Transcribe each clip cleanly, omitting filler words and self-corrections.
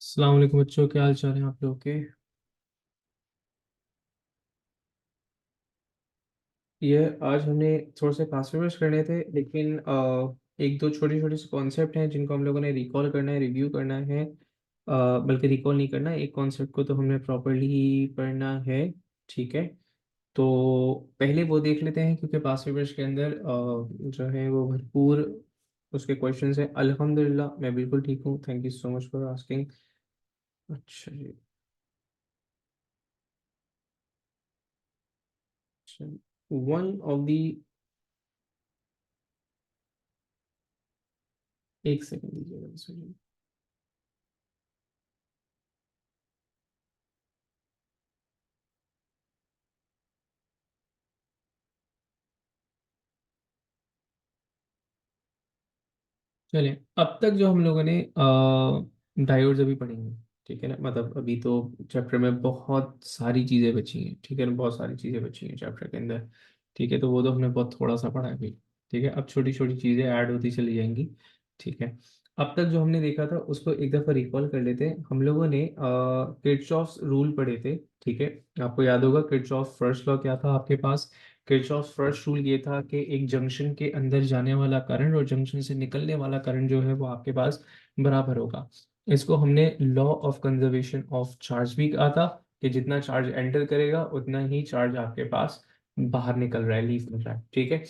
अस्सलाम वालेकुम बच्चों, क्या हाल चाल है आप लोगों के। ये आज हमने थोड़े से पास पेपर्स करने थे, लेकिन एक दो छोटी छोटी से कॉन्सेप्ट हैं जिनको हम लोगों ने रिकॉल करना है, रिव्यू करना है। बल्कि रिकॉल नहीं करना है, एक कॉन्सेप्ट को तो हमने प्रॉपरली पढ़ना है। ठीक है, तो पहले वो देख लेते हैं, क्योंकि पास पेपर्स के अंदर जो है वो भरपूर उसके क्वेश्चंस हैं। अल्हम्दुलिल्लाह मैं बिल्कुल ठीक हूँ, thank you so much for asking. अच्छा जी। वन ऑफ दी, एक सेकंड दीजिएगा मुझे। चलिए, अब तक जो हम लोगों ने डायोड्स अभी पढ़ेंगे, ठीक है ना। मतलब अभी तो चैप्टर में बहुत सारी चीज़ें बची हैं, ठीक है ना, बहुत सारी चीज़ें बची हैं चैप्टर के अंदर। ठीक है, तो वो तो हमने बहुत थोड़ा सा पढ़ा है अभी। ठीक है, अब छोटी छोटी चीज़ें ऐड होती चली जाएंगी। ठीक है, अब तक जो हमने देखा था उसको एक दफ़ा रिकॉल कर लेते हैं। हम लोगों ने किरचॉफ्स रूल पढ़े थे। ठीक है, आपको याद होगा किरचॉफ फर्स्ट लॉ क्या था आपके पास। किरचॉफ फर्स्ट रूल ये था कि एक जंक्शन के अंदर जाने वाला करंट और जंक्शन से निकलने वाला करंट जो है वो आपके पास बराबर होगा। इसको हमने law of conservation of charge भी कहा था, कि जितना चार्ज एंटर करेगा उतना ही चार्ज आपके पास बाहर निकल रहा है, लीव कर रहा है। ठीक है,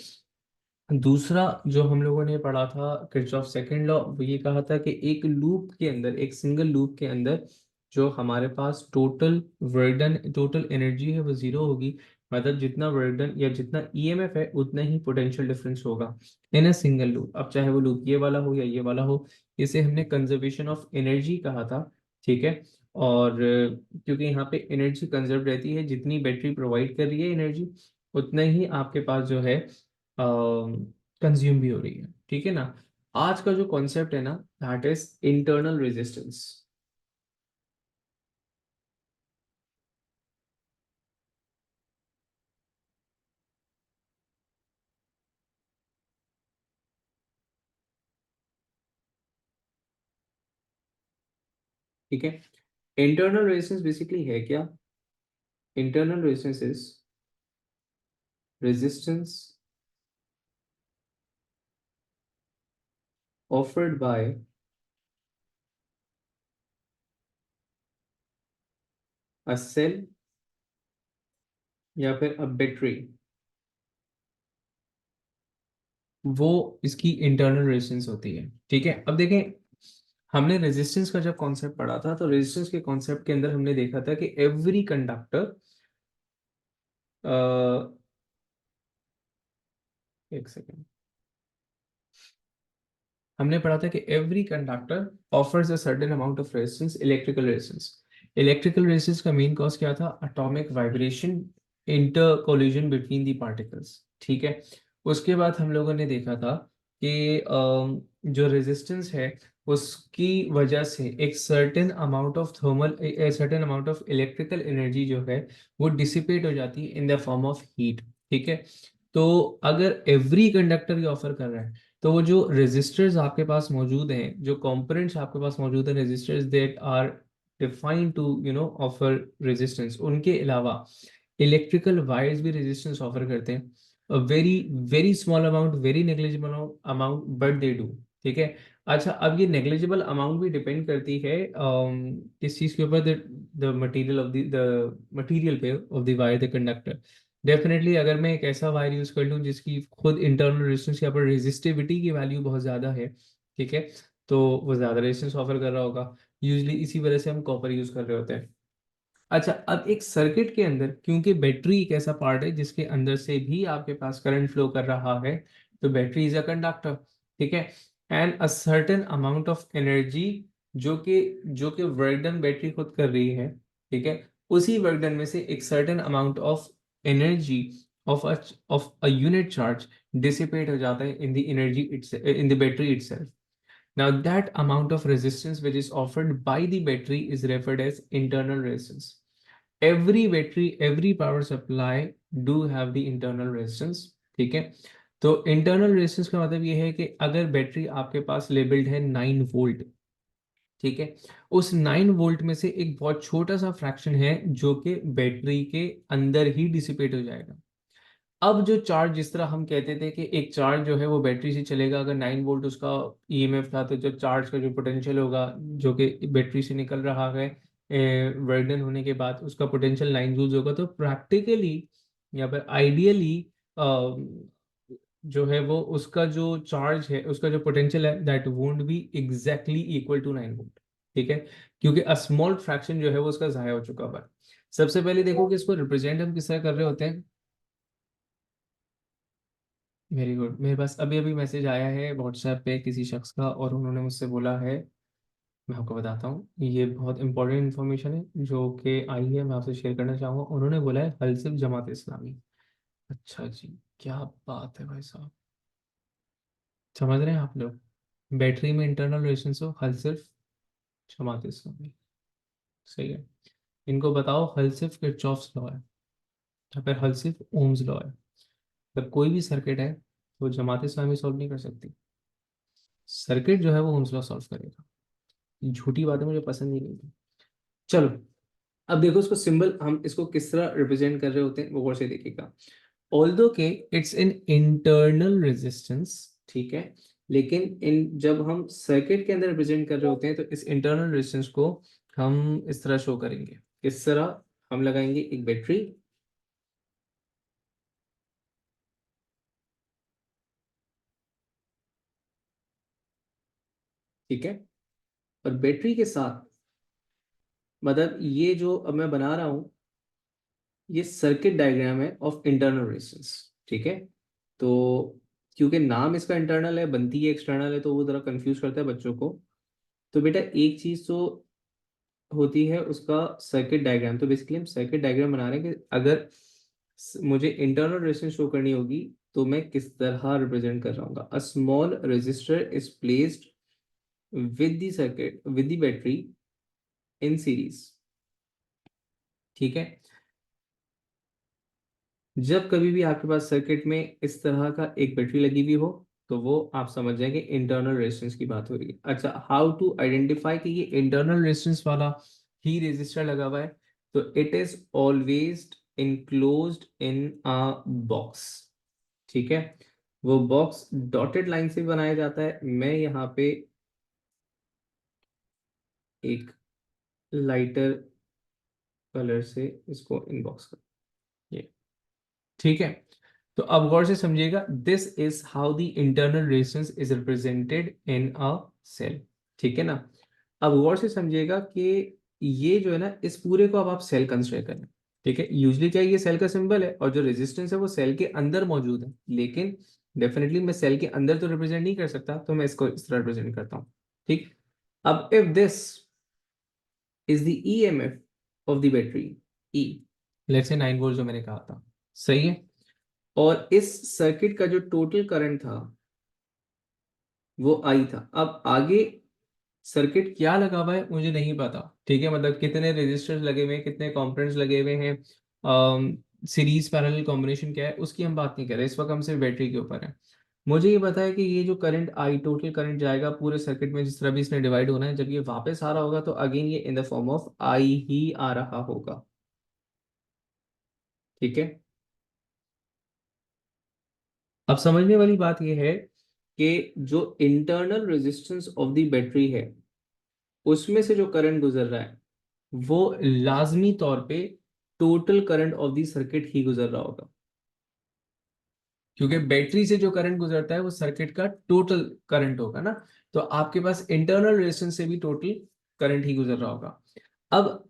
दूसरा जो हम लोगों ने पढ़ा था किरचॉफ सेकंड लॉ, वो ये कहा था कि एक लूप के अंदर, एक सिंगल लूप के अंदर जो हमारे पास टोटल वर्डन, टोटल एनर्जी है वो जीरो होगी। मतलब जितना वर्डन या जितना ईएमएफ है उतना ही पोटेंशियल डिफरेंस होगा इन अ सिंगल लूप। अब चाहे वो लूप ये वाला हो या ये वाला हो, इसे हमने कंजर्वेशन ऑफ एनर्जी कहा था। ठीक है, और क्योंकि यहाँ पे एनर्जी कंजर्व रहती है, जितनी बैटरी प्रोवाइड कर रही है एनर्जी उतना ही आपके पास जो है कंज्यूम भी हो रही है। ठीक है ना। आज का जो कॉन्सेप्ट है ना, दैट इज इंटरनल रेजिस्टेंस। ठीक है, इंटरनल रेजिस्टेंस बेसिकली है क्या। Internal resistance is resistance offered by a cell या फिर अ बैटरी, वो इसकी इंटरनल रेजिस्टेंस होती है। ठीक है, अब देखें, हमने रेजिस्टेंस का जब कॉन्सेप्ट पढ़ा था तो रेजिस्टेंस के कॉन्सेप्ट के अंदर हमने देखा था कि एवरी कंडक्टर, एक सेकेंड, हमने पढ़ा था कि every conductor offers a certain amount of resistance, electrical resistance. Electrical resistance का मेन कॉज क्या था, atomic vibration, inter collision between the particles. ठीक है, उसके बाद हम लोगों ने देखा था कि जो रेजिस्टेंस है उसकी वजह से एक certain amount of thermal, certain amount of electrical energy जो है वो डिसिपेट हो जाती है in the form of heat. ठीक है, तो अगर एवरी कंडक्टर ये ऑफर कर रहा है, तो वो जो रेजिस्टर्स आपके पास मौजूद हैं, जो कंपोनेंट्स आपके पास मौजूद हैं, resistors that are defined to offer resistance, उनके अलावा इलेक्ट्रिकल वायर्स भी रेजिस्टेंस ऑफर करते हैं। Very very small amount, very negligible amount, but they do. ठीक है, अच्छा, अब ये नेग्लिजिबल अमाउंट भी डिपेंड करती है किस चीज़ के ऊपर, the material of the material पे of the wire, the conductor. Definitely अगर मैं एक ऐसा वायर यूज कर लूँ जिसकी खुद इंटरनल रेजिस्टेंस या पर रेजिस्टिविटी की वैल्यू बहुत ज़्यादा है, ठीक है, तो वो ज़्यादा रेजिस्टेंस ऑफर कर रहा होगा। यूजली इसी वजह से हम कॉपर यूज कर रहे होते हैं। अच्छा, अब एक सर्किट के अंदर, क्योंकि बैटरी एक ऐसा पार्ट है जिसके अंदर से भी आपके पास करंट फ्लो कर रहा है, तो बैटरी इज अ कंडक्टर। ठीक है, and a certain amount of energy जो कि वर्क डन बैटरी खुद कर रही है, ठीक है, उसी वर्क डन में से एक certain amount of energy of a unit charge dissipate हो जाता है in the energy it's in the battery itself. Now that amount of resistance which is offered by the battery is referred as internal resistance. Every battery, every power supply do have the internal resistance. ठीक है, तो internal resistance का मतलब ये है कि अगर battery आपके पास लेबल्ड है 9 वोल्ट, ठीक है, उस 9 वोल्ट में से एक बहुत छोटा सा फ्रैक्शन है जो कि बैटरी के अंदर ही डिसिपेट हो जाएगा। अब जो चार्ज, जिस तरह हम कहते थे कि एक चार्ज जो है वो बैटरी से चलेगा, अगर 9 वोल्ट उसका ईएमएफ था, तो जो चार्ज का जो पोटेंशियल होगा जो कि बैटरी से निकल रहा है वर्डन होने के बाद, उसका पोटेंशियल 9 जूल्स होगा। तो प्रैक्टिकली या फिर आइडियली जो है वो उसका जो चार्ज है, उसका जो पोटेंशियल है, that won't be exactly equal to 9 volt, ठीक है, क्योंकि अ स्मॉल फ्रैक्शन जो है वो उसका जाया हो चुका हुआ है। सबसे पहले देखो कि इसको रिप्रेजेंट हम किस तरह कर रहे होते हैं। Very good. मेरे पास अभी अभी मैसेज आया है व्हाट्सएप पे किसी शख्स का, और उन्होंने मुझसे बोला है, मैं आपको बताता हूँ, ये बहुत इंपॉर्टेंट इन्फॉर्मेशन है जो कि आई है, मैं आपसे शेयर करना चाहूँगा। उन्होंने बोला है हलसिफ जमात इस्लामी। अच्छा जी, क्या बात है भाई साहब, समझ रहे हैं आप लोग, बैटरी में इंटरनल रेजिस्टेंस हो, हलसिफ जमात इस्लामी, सही है। इनको बताओ हलसिफ किरचॉफ्स लॉ है, या फिर हलसिफ ओम्स लॉ है। अगर कोई भी सर्किट है तो जमात इस्लामी सॉल्व नहीं कर सकती, सर्किट जो है वो ओम्स लॉ सॉल्व करेगा। झूठी बातें मुझे पसंद ही नहीं थी। चलो, अब देखो इसको सिंबल हम इसको किस तरह रिप्रेजेंट कर रहे होते हैं वो गौर से देखिएगा। ऑल्दो के इट्स एन इंटरनल रेजिस्टेंस, ठीक है, लेकिन इन जब हम सर्किट के अंदर रिप्रेजेंट कर रहे होते हैं तो इस इंटरनल रेजिस्टेंस को हम इस तरह शो करेंगे। किस तरह? हम लगाएंगे एक बैटरी, ठीक है, और बैटरी के साथ, मतलब ये जो अब मैं बना रहा हूं, ये सर्किट डायग्राम है ऑफ इंटरनल रेजिस्टेंस, ठीक है। तो क्योंकि नाम इसका इंटरनल है, बनती है एक्सटर्नल है, तो वो जरा कंफ्यूज करता है बच्चों को। तो बेटा एक चीज तो होती है उसका सर्किट डायग्राम। तो बेसिकली हम सर्किट डायग्राम बना रहे हैं कि अगर मुझे इंटरनल रेजिस्टेंस शो करनी होगी तो मैं किस तरह रिप्रेजेंट कर रहा हूँ। A small resistor is placed with the circuit with the battery in series, ठीक है। जब कभी भी आपके पास सर्किट में इस तरह का एक बैटरी लगी हुई हो तो वो आप समझ जाएंगे इंटरनल रेजिस्टेंस की बात हो रही है। अच्छा, हाउ टू आइडेंटिफाई कि ये इंटरनल रेजिस्टेंस वाला ही रेजिस्टर लगा हुआ है? तो it is always enclosed in a box, ठीक है। वो बॉक्स डॉटेड लाइन से बनाया जाता है। मैं यहाँ पे एक लाइटर कलर से इसको इनबॉक्स कर, ये ठीक है। तो अब गौर से समझिएगा, this is how the internal resistance is represented in a cell, ठीक है ना। अब गौर से समझिएगा कि ये जो है ना, इस पूरे को अब आप सेल कंसिडर करें, ठीक है। यूजली क्या है, ये सेल का सिंबल है और जो रेजिस्टेंस है वो सेल के अंदर मौजूद है, लेकिन डेफिनेटली मैं सेल के अंदर तो रिप्रेजेंट नहीं कर सकता, तो मैं इसको इस तरह रिप्रेजेंट करता हूँ, ठीक। अब if this is the EMF of the battery, E, let's say 9 volt जो मैंने कहा था, सही है, और इस सर्किट का जो टोटल करंट था वो आई था। अब आगे सर्किट क्या लगा हुआ है मुझे नहीं पता, ठीक है, मतलब कितने रेजिस्टर्स लगे हुए हैं, कितने कंपोनेंट्स लगे हुए हैं, सीरीज पैरेलल कॉम्बिनेशन क्या है, उसकी हम बात नहीं कर रहे इस वक्त, हम सिर्फ बैटरी के ऊपर है। मुझे ये पता है कि ये जो करंट आई, टोटल करंट जाएगा पूरे सर्किट में, जिस तरह भी इसने डिवाइड होना है, जब ये वापस आ रहा होगा तो अगेन ये इन द फॉर्म ऑफ आई ही आ रहा होगा, ठीक है। अब समझने वाली बात यह है कि जो internal resistance of the battery है उसमें से जो करंट गुजर रहा है वो लाजमी तौर पे total current of the circuit ही गुजर रहा होगा, क्योंकि बैटरी से जो करंट गुजरता है वो सर्किट का टोटल करंट होगा ना। तो आपके पास इंटरनल रेजिस्टेंस से भी टोटल करंट ही गुजर रहा होगा। अब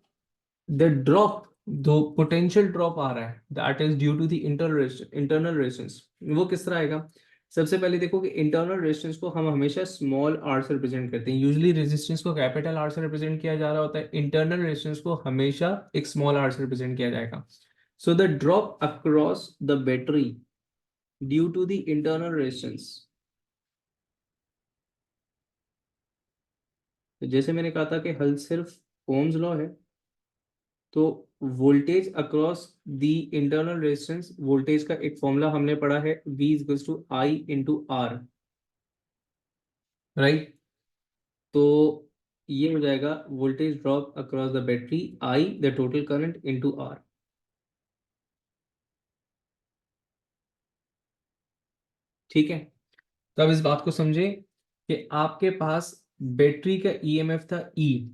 द ड्रॉप, दो पोटेंशियल ड्रॉप आ रहा है, that is due to the internal resistance. वो किस तरह आएगा? सबसे पहले देखो कि इंटरनल रेजिस्टेंस को हम हमेशा स्मॉल आर से रिप्रेजेंट करते हैं। यूजुअली रेजिस्टेंस को कैपिटल आर से रिप्रेजेंट किया जा रहा होता है, इंटरनल रेजिस्टेंस को हमेशा एक स्मॉल आर से रिप्रेजेंट किया जाएगा। So the drop across the battery due to the internal resistance, तो जैसे मैंने कहा था कि हल सिर्फ ओम्स लॉ है, तो voltage across the internal resistance, voltage का एक फॉर्मूला हमने पढ़ा है, V equals to I into R, right. तो ये हो जाएगा voltage drop across the battery, I the total current into R. ठीक है, तो अब इस बात को समझे कि आपके पास बैटरी का ईएमएफ था ई,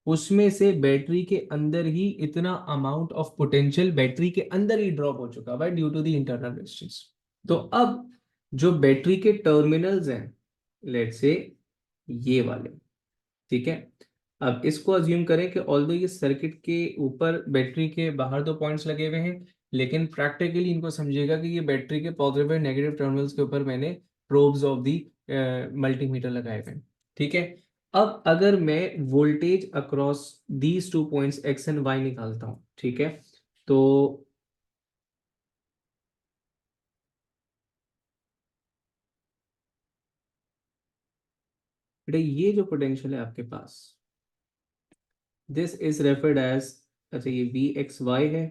उसमें से बैटरी के अंदर ही इतना अमाउंट ऑफ पोटेंशियल बैटरी के अंदर ही ड्रॉप हो चुका है due to the internal resistance. तो अब जो बैटरी के टर्मिनल्स हैं, लेट्स से ये वाले, ठीक है, अब इसको अज्यूम करें कि ऑल्दो ये सर्किट के ऊपर बैटरी के बाहर दो पॉइंट्स लगे हुए हैं, लेकिन प्रैक्टिकली इनको समझिएगा कि ये बैटरी के पॉजिटिव एंड नेगेटिव टर्मिनल्स के ऊपर मैंने प्रोब्स ऑफ दी मल्टीमीटर लगाए हुए हैं। ठीक है, अब अगर मैं voltage across these two points X and Y निकालता हूं, ठीक है, तो बेटा ये जो पोटेंशियल है आपके पास, दिस इज रेफर्ड एज, अच्छा ये वी एक्स वाई है,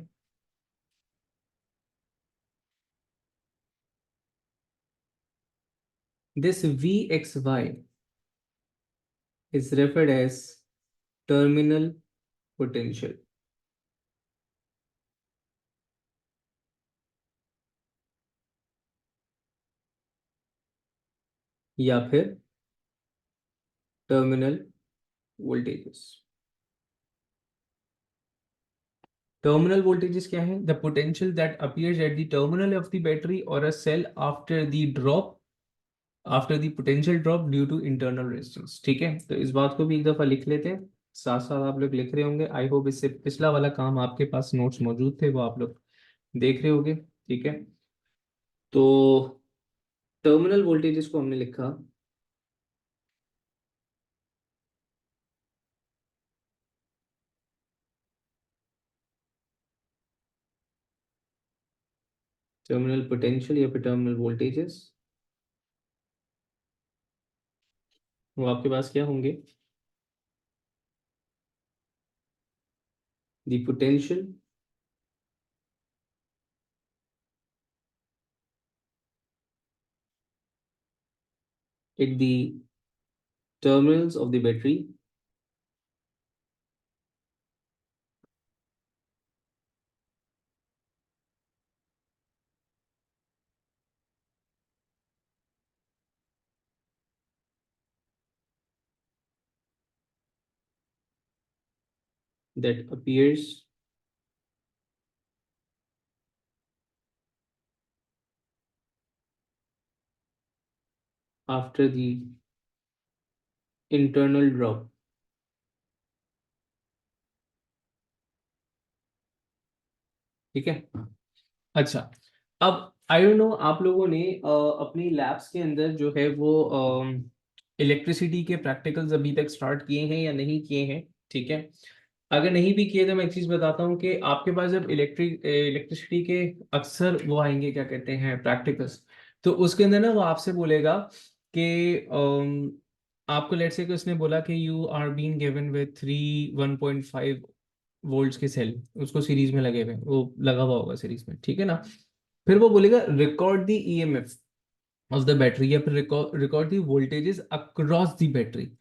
this V X Y is referred as terminal potential, या फिर टर्मिनल वोल्टेजेस। टर्मिनल वोल्टेजेस क्या है? The potential that appears at the terminal of the battery और a cell after the drop, after the potential drop due to internal resistance. ठीक है, तो इस बात को भी एक दफा लिख लेते हैं, साथ साथ आप लोग लिख रहे होंगे। आई होप इससे पिछला वाला काम आपके पास नोट्स मौजूद थे, वो आप लोग देख रहे होंगे। ठीक है, तो टर्मिनल वोल्टेजेस को हमने लिखा, टर्मिनल पोटेंशियल या फिर टर्मिनल वोल्टेजेस, वो आपके पास क्या होंगे? the potential at the terminals of the battery that appears after the internal drop। ठीक है, अच्छा, अब आई डोंट नो आप लोगों ने अपनी लैब्स के अंदर जो है वो इलेक्ट्रिसिटी के प्रैक्टिकल्स अभी तक स्टार्ट किए हैं या नहीं किए हैं। ठीक है, अगर नहीं भी किए तो मैं एक चीज बताता हूँ कि आपके पास जब इलेक्ट्रिसिटी के अक्सर वो आएंगे, क्या कहते हैं, प्रैक्टिकल्स, तो उसके अंदर ना वो आपसे बोलेगा कि आपको लेट्स से कि उसने बोला कि you are being given with 1.5 volts के सेल, उसको सीरीज में लगे हुए हैं, वो लगा हुआ होगा सीरीज में, ठीक है ना। फिर वो बोलेगा record the EMF of the battery, या फिर record the voltages across the battery.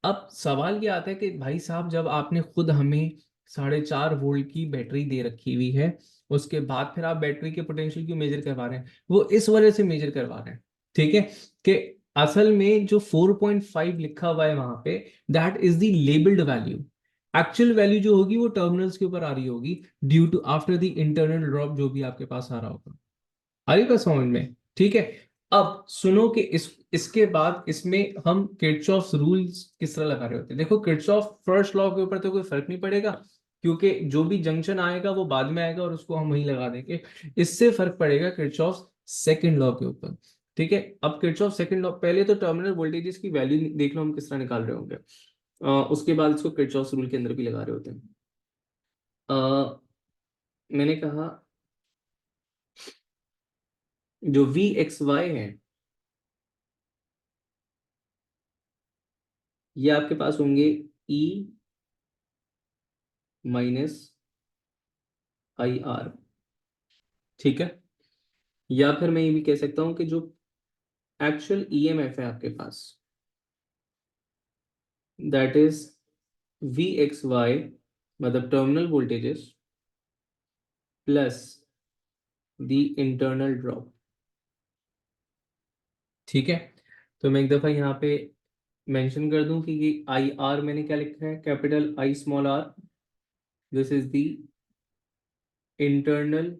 अब सवाल ये आता है कि भाई साहब, जब आपने खुद हमें 4.5 वोल्ट की बैटरी दे रखी हुई है, उसके बाद फिर आप बैटरी के पोटेंशियल क्यों मेजर करवा रहे हैं? वो इस वजह से मेजर करवा रहे हैं, ठीक है, कि असल में जो 4.5 लिखा हुआ है वहां पे, that is the labelled value. Actual value जो होगी वो टर्मिनल्स के ऊपर आ रही होगी due to after the internal drop जो भी आपके पास आ रहा होगा। आ रही बात समझ में? ठीक है, अब सुनो कि इसके बाद इसमें हम किरचॉफ्स रूल्स किस तरह लगा रहे होते हैं। देखो, किरचॉफ फर्स्ट लॉ के ऊपर तो कोई फर्क नहीं पड़ेगा, क्योंकि जो भी जंक्शन आएगा वो बाद में आएगा और उसको हम वहीं लगा देंगे। इससे फर्क पड़ेगा किरचॉफ सेकंड लॉ के ऊपर। ठीक है, अब किरचॉफ सेकंड लॉ, पहले तो टर्मिनल वोल्टेजेस की वैल्यू देख लो हम किस तरह निकाल रहे होंगे, उसके बाद इसको किरचॉफ रूल के अंदर भी लगा रहे होते हैं। मैंने कहा जो वी एक्स वाई है, ये आपके पास होंगे ई माइनस आई आर, ठीक है। या फिर मैं ये भी कह सकता हूं कि जो एक्चुअल ईएमएफ है आपके पास, that is V X Y, मतलब terminal voltages plus the internal drop, ठीक है। तो मैं एक दफा यहाँ पे मेंशन कर दूं कि ये आई आर मैंने क्या लिखा है, capital I small R, this is the internal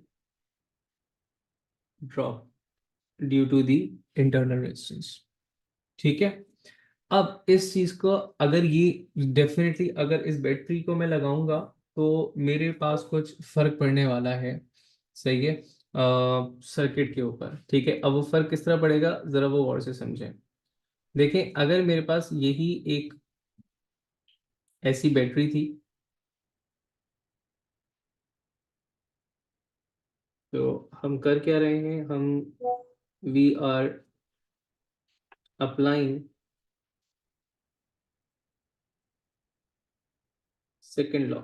drop due to the internal resistance, ठीक है। अब इस चीज को, अगर ये डेफिनेटली अगर इस बैटरी को मैं लगाऊंगा तो मेरे पास कुछ फर्क पड़ने वाला है, सही है, सर्किट के ऊपर, ठीक है। अब वो फर्क किस तरह पड़ेगा, जरा वो और से समझें। देखें, अगर मेरे पास यही एक ऐसी बैटरी थी, तो हम कर क्या रहे हैं, हम we are applying second law,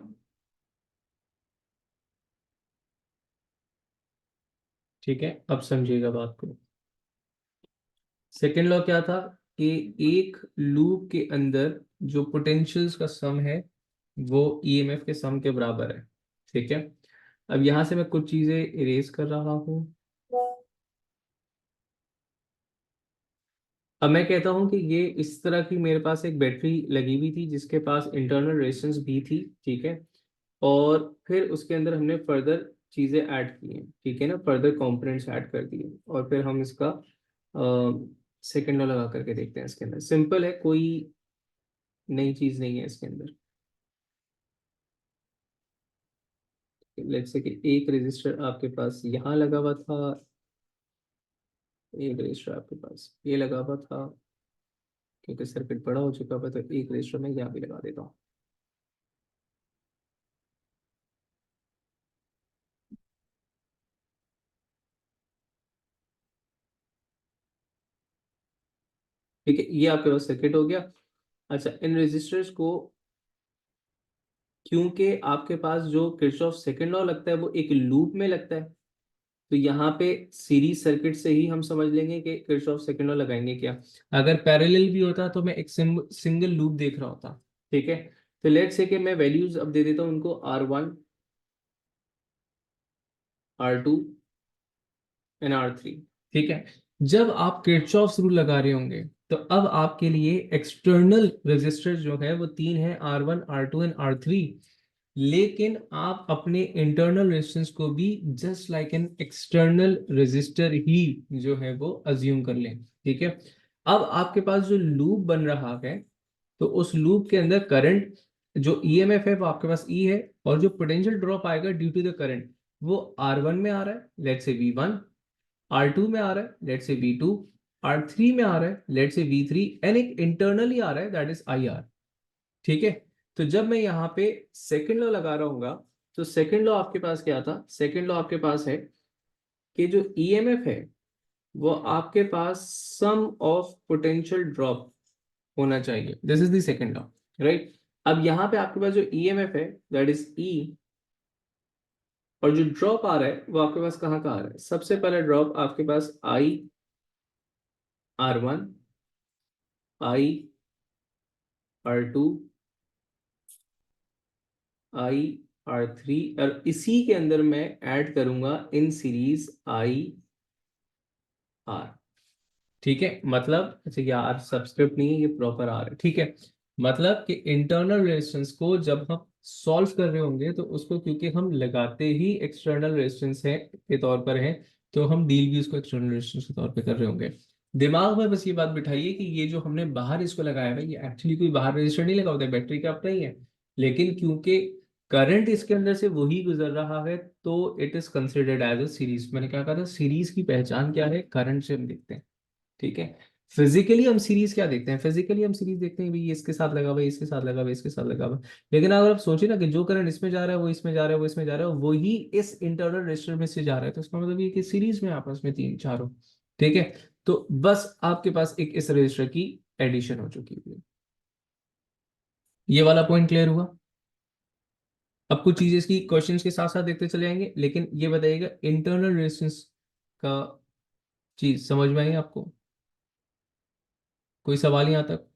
ठीक है। अब समझिएगा बात को। सेकेंड लॉ क्या था कि एक लूप के अंदर जो पोटेंशियल्स का सम है वो ईएमएफ के सम के बराबर है, ठीक है। अब यहां से मैं कुछ चीजें इरेज कर रहा हूं। अब मैं कहता हूं कि ये इस तरह की मेरे पास एक बैटरी लगी हुई थी जिसके पास इंटरनल रेजिस्टेंस भी थी, ठीक है। और फिर उसके अंदर हमने फर्दर चीजें ऐड की हैं, ठीक है ना, फर्दर कंपोनेंट्स ऐड कर दिए, और फिर हम इसका सेकेंड लॉ लगा करके देखते हैं। इसके अंदर सिंपल है, कोई नई चीज नहीं है इसके अंदर। लेट्स से कि एक रजिस्टर आपके पास यहाँ लगा हुआ था, एक रजिस्टर आपके पास ये लगा हुआ था, क्योंकि सर्किट बड़ा हो चुका है तो एक रजिस्टर में यहाँ भी लगा देता हूँ। ठीक है, ये आपके पास सर्किट हो गया। अच्छा, इन रजिस्टर्स को, क्योंकि आपके पास जो किरचॉफ सेकंड लॉ लगता है वो एक लूप में लगता है, तो यहाँ पे सीरीज सर्किट से ही हम समझ लेंगे कि किरचॉफ सेकंड लॉ लगाएंगे क्या। अगर पैरेलल भी होता तो मैं एक सिंगल लूप देख रहा होता, ठीक है। तो लेट्स से कि मैं वैल्यूज अब दे देता हूँ उनको R1, R2 एंड R3, ठीक है। जब आप किरचॉफ रूल लगा रहे होंगे तो अब आपके लिए एक्सटर्नल रेजिस्टर जो है वो तीन है, R1, R2 एंड R3। लेकिन आप अपने इंटरनल रेजिस्टेंस को भी just like an external resistor ही जो है वो अज्यूम कर लें, ठीक है। अब आपके पास जो लूप बन रहा है, तो उस लूप के अंदर करंट, जो ईएमएफ है वो आपके पास ई है, और जो पोटेंशियल ड्रॉप आएगा ड्यू टू द करंट वो R1 में आ रहा है, लेट्स से V1, R2 में आ रहा है, लेट्स से V2, R3 में आ रहा है, लेट्स से V3, एंड एक इंटरनली आ रहा है, दैट इज IR, ठीक है। तो जब मैं यहाँ पे सेकेंड लॉ लगा रहा हूँ, तो सेकेंड लॉ आपके पास क्या था, सेकेंड लॉ आपके पास है कि जो ईएमएफ है वो आपके पास सम ऑफ पोटेंशियल ड्रॉप होना चाहिए, this is the second law, right. अब यहाँ पे आपके पास जो ईएमएफ है दैट इज ई, और जो ड्रॉप आ रहा है वो आपके पास कहाँ का आ रहा है, सबसे पहला ड्रॉप आपके पास आई R1, आई R2, IR3, और इसी के अंदर मैं ऐड करूंगा इन सीरीज IR, ठीक है। मतलब अच्छा, ये आर सब्सक्रिप्ट नहीं है, ये प्रॉपर आर है, ठीक है। मतलब कि इंटरनल रेजिस्टेंस को जब हम सॉल्व कर रहे होंगे तो उसको, क्योंकि हम लगाते ही एक्सटर्नल रेजिस्टेंस है के तौर पर है, तो हम डील भी उसको एक्सटर्नल रेजिस्टेंस के तौर पे कर रहे होंगे। दिमाग में बस ये बात बिठाइए कि ये जो हमने बाहर इसको लगाया है ये एक्चुअली कोई बाहर रजिस्टर नहीं लगा होता है, बैटरी का अपना ही है। लेकिन क्योंकि करंट इसके अंदर से वही गुजर रहा है, तो it is considered as a series. मैंने क्या कहा था, सीरीज की पहचान क्या है, करंट से हम देखते हैं, ठीक है। फिजिकली हम सीरीज क्या देखते हैं, फिजिकली हम सीरीज देखते हैं भाई ये इसके साथ लगा हुआ है, इसके साथ लगा हुआ है, इसके साथ लगा हुआ है। लेकिन अगर आप सोचिए ना कि जो करंट इसमें जा रहा है वो इसमें जा रहा है, वो इसमें जा रहा है, वो ही इस इंटरनल रजिस्टर में से जा रहा है, तो इसका मतलब ये कि सीरीज में आपस में तीन चारों, ठीक है। तो बस आपके पास एक इस रजिस्टर की एडिशन हो चुकी है। ये वाला पॉइंट क्लियर हुआ। अब कुछ चीजें इसकी क्वेश्चंस के साथ साथ देखते चले जाएंगे, लेकिन ये बताइएगा इंटरनल रेजिस्टेंस का चीज समझ में आई आपको? कोई सवाल यहाँ तक?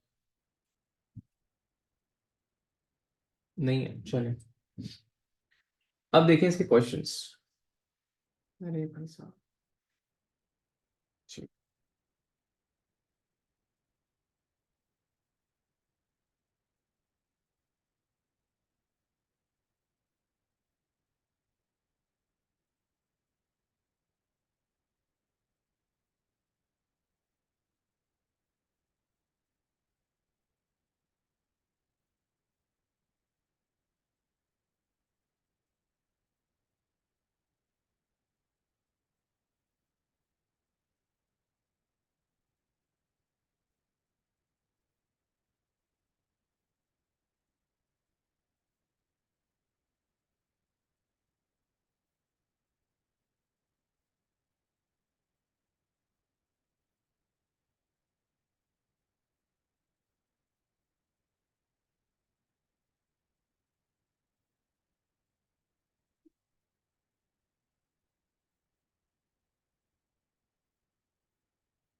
नहीं है, चले। अब देखें इसके क्वेश्चंस। अरे भाई साहब, जी।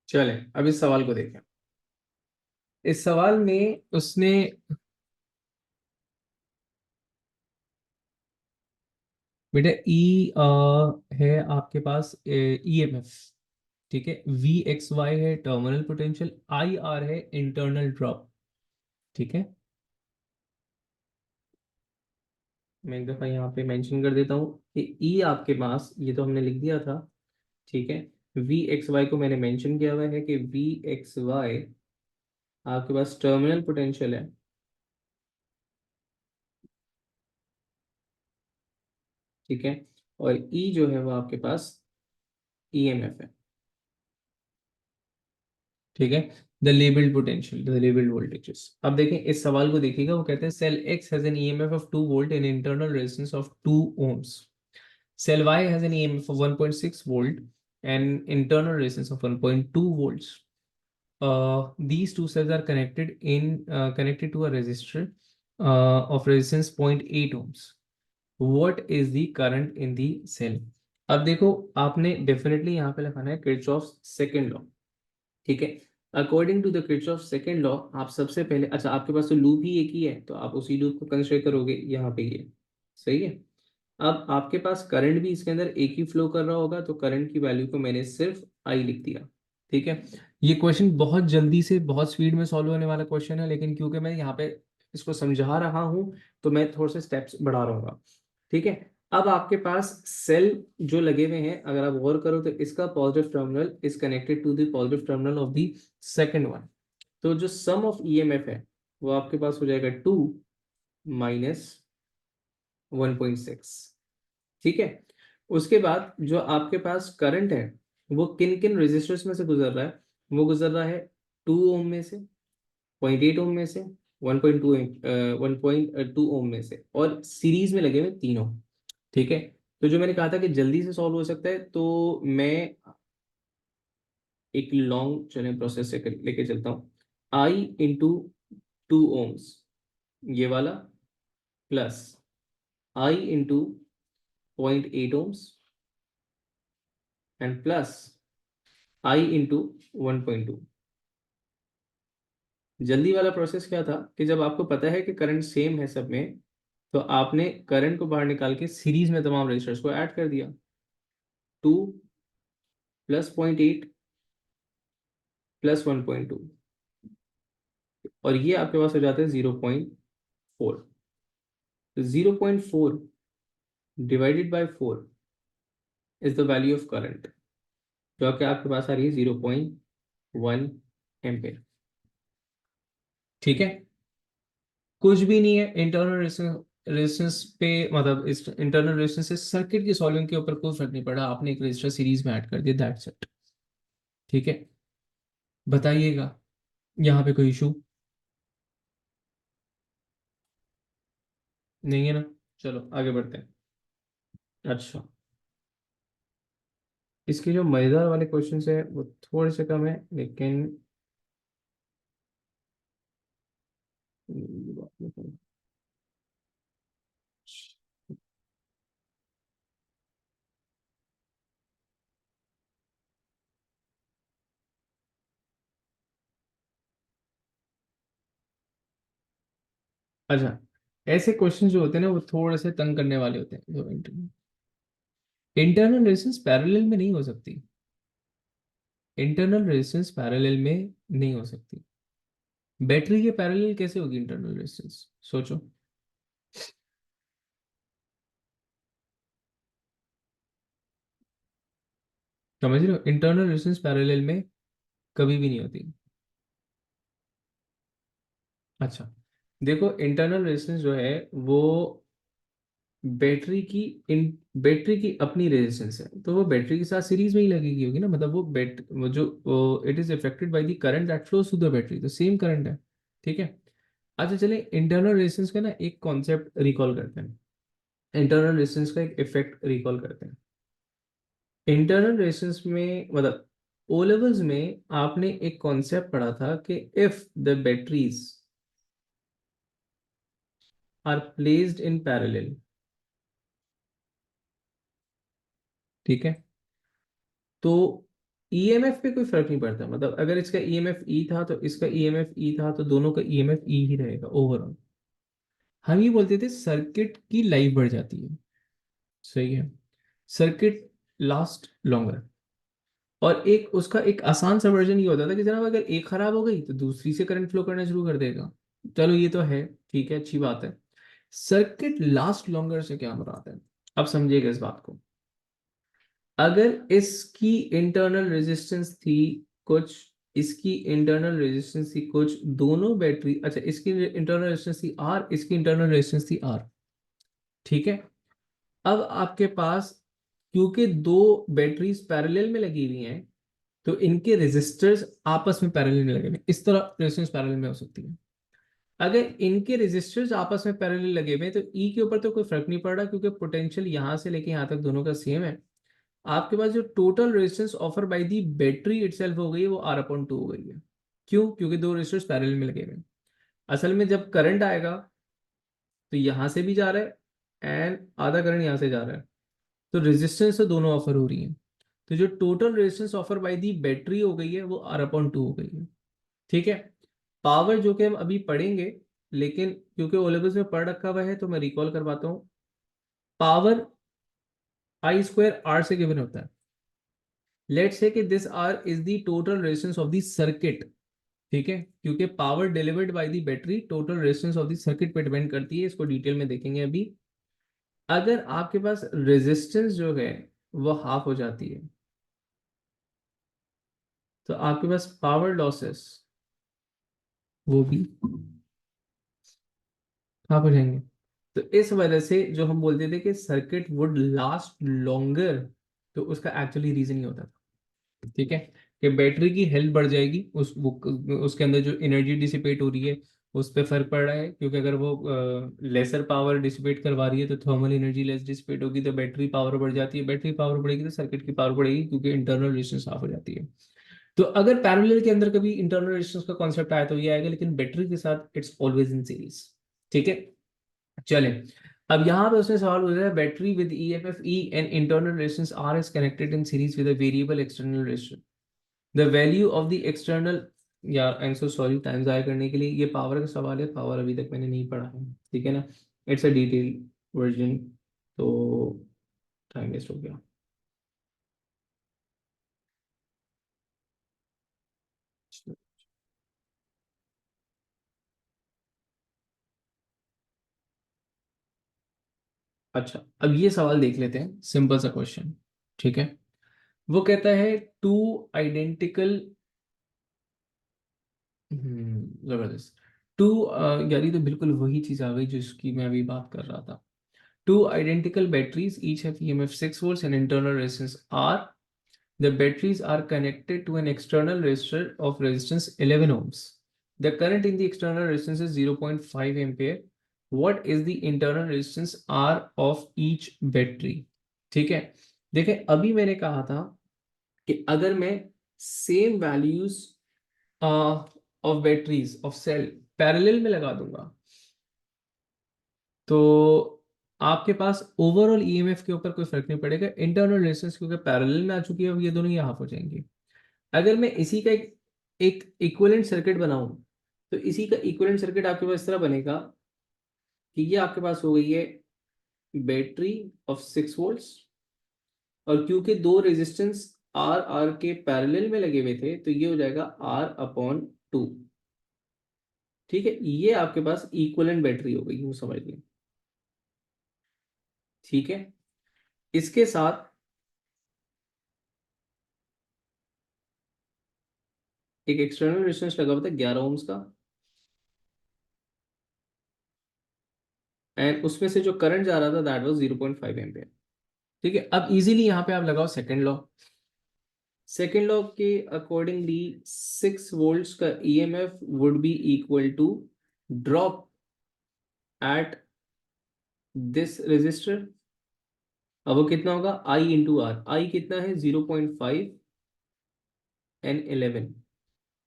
चले, अब इस सवाल को देखें। इस सवाल में उसने, बेटा ई है आपके पास ईएमएफ, ठीक है। वी एक्स वाई है टर्मिनल पोटेंशियल, आई आर है इंटरनल ड्रॉप, ठीक है। मैं एक दफा यहाँ पे मेंशन कर देता हूँ कि ई आपके पास, ये तो हमने लिख दिया था, ठीक है। वी एक्स वाई को मैंने मेंशन किया हुआ है कि वी एक्स वाई आपके पास टर्मिनल पोटेंशियल है, ठीक है। और ई जो है वो आपके पास ईएमएफ है, ठीक है। The labelled potential, the labelled voltages. अब देखें इस सवाल को, देखिएगा वो कहते हैं cell X has an EMF of 2 volt and internal resistance of 2 ohms. Cell Y has an EMF of 1.6 volt and internal resistance of 1.2 volts. These two cells are connected to a resistor of resistance 0.8 ohms. What is the current in the cell? अब देखो, आपने definitely यहाँ पे लिखाना है Kirchhoff second law, ठीक है। According to the Kirchhoff second law, आप सबसे पहले, अच्छा आपके पास तो लूप ही एक ही है तो आप उसी लूप को कंसीडर करोगे यहाँ पे, ये सही है। अब आपके पास करंट भी इसके अंदर एक ही फ्लो कर रहा होगा, तो करंट की वैल्यू को मैंने सिर्फ आई लिख दिया, ठीक है। ये क्वेश्चन बहुत जल्दी से बहुत स्पीड में सॉल्व होने वाला क्वेश्चन है, लेकिन क्योंकि मैं यहाँ पे इसको समझा रहा हूँ तो मैं थोड़े से स्टेप्स बढ़ा रहा हूँ, ठीक है। अब आपके पास सेल जो लगे हुए हैं, अगर आप गौर करो तो इसका positive terminal is connected to the positive terminal of the second one. तो जो सम ऑफ ईएमएफ है वो आपके पास हो जाएगा 2 माइनस 1.6, ठीक है। उसके बाद जो आपके पास करंट है वो किन किन रेजिस्टर्स में से गुजर रहा है, वो गुजर रहा है 2 ओम में से, 0.8 ओम में से, 1.2 ओम में से, और सीरीज में लगे हुए तीनों, ठीक है। तो जो मैंने कहा था कि जल्दी से सॉल्व हो सकता है, तो मैं एक लॉन्ग चले प्रोसेस से लेके चलता हूँ। आई इंटू 2 ओम्स, ये वाला, plus I into 0.8 ohms, and plus I into 1.2। जल्दी वाला प्रोसेस क्या था कि जब आपको पता है कि करंट सेम है सब में, तो आपने करंट को बाहर निकाल के सीरीज में तमाम रजिस्टर्स को ऐड कर दिया। 2 प्लस 0.8 प्लस 1.2, और ये आपके पास हो जाता है 0.4। 0.4 divided by 4 is the value of current, जो कि आपके पास आ रही है 0.1 एम्पेयर, ठीक है। कुछ भी नहीं है, इंटरनल रेजिस्टेंस पे, मतलब इस इंटरनल रेजिस्टेंस से सर्किट की सॉल्विंग के ऊपर कोई फर्क नहीं पड़ा, आपने एक रजिस्टर सीरीज में ऐड कर दिया, दैट्स इट, ठीक है। बताइएगा यहाँ पे कोई इशू नहीं है ना? चलो आगे बढ़ते हैं। अच्छा, इसके जो मजेदार वाले क्वेश्चन है वो थोड़े से कम है, लेकिन अच्छा, ऐसे क्वेश्चन जो होते हैं ना वो थोड़े से तंग करने वाले होते हैं। जो इंटरनल रेजिस्टेंस पैरेलल में नहीं हो सकती, इंटरनल रेजिस्टेंस पैरेलल में नहीं हो सकती। बैटरी के पैरेलल कैसे होगी इंटरनल रेजिस्टेंस, सोचो। समझ रहे हो, इंटरनल रेजिस्टेंस पैरेलल में कभी भी नहीं होती। अच्छा, देखो इंटरनल रेजिस्टेंस जो है वो बैटरी की इन बैटरी की अपनी रेजिस्टेंस है, तो वो बैटरी के साथ सीरीज में ही लगेगी होगी ना, मतलब वो जो it is affected by the current that flows through the battery, तो सेम करंट है। ठीक है। अच्छा चले इंटरनल रेजिस्टेंस का ना एक कॉन्सेप्ट रिकॉल करते हैं, इंटरनल रेजिस्टेंस का एक इफेक्ट रिकॉल करते हैं। इंटरनल रेजिस्टेंस में मतलब ओ लेवल्स में आपने एक कॉन्सेप्ट पढ़ा था कि if the batteries are placed in parallel, ठीक है, तो ईएमएफ पे कोई फर्क नहीं पड़ता, मतलब अगर इसका ईएमएफ ई था तो इसका ईएमएफ ई था, तो दोनों का ईएमएफ ई ही रहेगा ओवरऑल। हम ये बोलते थे सर्किट की लाइफ बढ़ जाती है, सही है, सर्किट लास्ट लॉन्गर। और एक उसका एक आसान सा वर्जन ये होता था कि जनाब अगर एक खराब हो गई तो दूसरी से करंट फ्लो करना शुरू कर देगा। चलो ये तो है, ठीक है, अच्छी बात है। सर्किट लास्ट लॉन्गर से क्या मुराद है, अब समझिएगा इस बात को। अगर इसकी इंटरनल रेजिस्टेंस थी कुछ, इसकी इंटरनल रेजिस्टेंस थी कुछ, दोनों बैटरी, अच्छा इसकी इंटरनल रेजिस्टेंस थी आर, इसकी इंटरनल रेजिस्टेंस थी आर, ठीक है। अब आपके पास, क्योंकि दो बैटरीज पैरेलल में लगी हुई हैं, तो इनके रेजिस्टर्स आपस में पैरेलल में लगे हुए हैं। इस तरह रेजिस्टेंस पैरेलल में हो सकती है। अगर इनके रेजिस्टर्स आपस में पैरेलल लगे हुए हैं तो ई के ऊपर तो कोई फर्क नहीं पड़ रहा, क्योंकि पोटेंशियल यहां से लेके यहां तक दोनों का सेम है। आपके पास जो total resistance offer by the battery itself हो गई है वो आर अपॉन टू हो गई है। क्यों? क्योंकि दो रेजिस्टर्स पैरेलल में लगे हुए हैं। असल में जब करंट आएगा तो यहां से भी जा रहा है एंड आधा करंट यहां से जा रहा है, तो रेजिस्टेंस तो दोनों ऑफर हो रही है। तो जो total resistance offer by the battery हो गई है वो आर अपॉन टू हो गई है। ठीक है। पावर जो कि हम अभी पढ़ेंगे, लेकिन क्योंकि ओ लेवल्स में पढ़ रखा हुआ है तो मैं रिकॉल करवाता हूँ। पावर आई स्क्वायर आर से गिवन होता है। लेट्स से कि this R is the total resistance of the circuit, ठीक है, क्योंकि power delivered by the battery total resistance of the circuit पे डिपेंड करती है, इसको डिटेल में देखेंगे अभी। अगर आपके पास रेजिस्टेंस जो है वो हाफ हो जाती है तो आपके पास पावर लॉसेस वो भी हाफ हो जाएंगे। तो इस वजह से जो हम बोलते थे कि सर्किट वुड लास्ट लॉन्गर, तो उसका एक्चुअली रीजन ही होता था, ठीक है, कि बैटरी की हेल्थ बढ़ जाएगी, उसके अंदर जो एनर्जी डिसिपेट हो रही है उस पर फर्क पड़ रहा है, क्योंकि अगर वो लेसर पावर डिसिपेट करवा रही है तो थर्मल एनर्जी लेस डिसिपेट होगी, तो बैटरी पावर बढ़ जाती है, बैटरी पावर बढ़ेगी तो सर्किट की पावर बढ़ेगी, क्योंकि इंटरनल रेजिस्टेंस हाफ हो जाती है। तो अगर पैरेलल के अंदर कभी इंटरनल रेजिस्टेंस का कॉन्सेप्ट आया तो ये आएगा, लेकिन बैटरी के साथ इट्स ऑलवेज इन सीरीज, ठीक है। चले, अब यहाँ पे उसने सवाल पूछा है, battery with EMF E and internal resistance R is connected in series with a variable external resistance, the value of the external, यार I am so sorry time जाया करने के लिए, ये पावर का सवाल है, पावर अभी तक मैंने नहीं पढ़ा है, ठीक है ना, इट्स अ डिटेल वर्जन, तो टाइम वेस्ट हो गया। अच्छा, अब ये सवाल देख लेते हैं, सिंपल सा क्वेश्चन, ठीक है। वो कहता है टू आइडेंटिकल, जबरदस्त, टू, यार ये तो बिल्कुल वही चीज आ गई जिसकी मैं अभी बात कर रहा था। Two identical batteries each have EMF 6 volts and internal resistance R. The batteries are connected to an external resistor of resistance 11 ohms. The current in the external resistance is 0.5 ampere. What is the internal resistance R of each battery? ठीक है। देखें अभी मैंने कहा था कि अगर मैं same values of batteries of cell parallel में लगा दूंगा तो आपके पास ओवरऑल ईएमएफ के ऊपर कोई फर्क नहीं पड़ेगा, इंटरनल रेजिस्टेंस क्योंकि पैरेलल में आ चुकी है, अब ये दोनों ही हाफ हो जाएंगे। अगर मैं इसी का एक इक्विवेलेंट सर्किट बनाऊं तो इसी का इक्विवेलेंट सर्किट आपके पास इस तरह बनेगा कि ये आपके पास हो गई है बैटरी ऑफ 6 वोल्ट्स, और क्योंकि दो रेजिस्टेंस आर आर के पैरेलल में लगे हुए थे तो ये हो जाएगा R/2। ठीक है, ये आपके पास इक्विवेलेंट बैटरी हो गई, यूं समझ लीजिए। ठीक है, इसके साथ एक एक्सटर्नल रेजिस्टेंस लगा हुआ था 11 ओम्स का, एंड उसमें से जो करंट जा रहा था दैट वाज 0.5 एम्पियर। ठीक है, अब इजीली यहाँ पे आप लगाओ सेकंड लॉ। सेकंड लॉ के अकॉर्डिंगली 6 वोल्ट्स का EMF would be equal to drop at this resistor. अब वो कितना होगा, आई इंटू आर। आई कितना है, 0.5 and 11,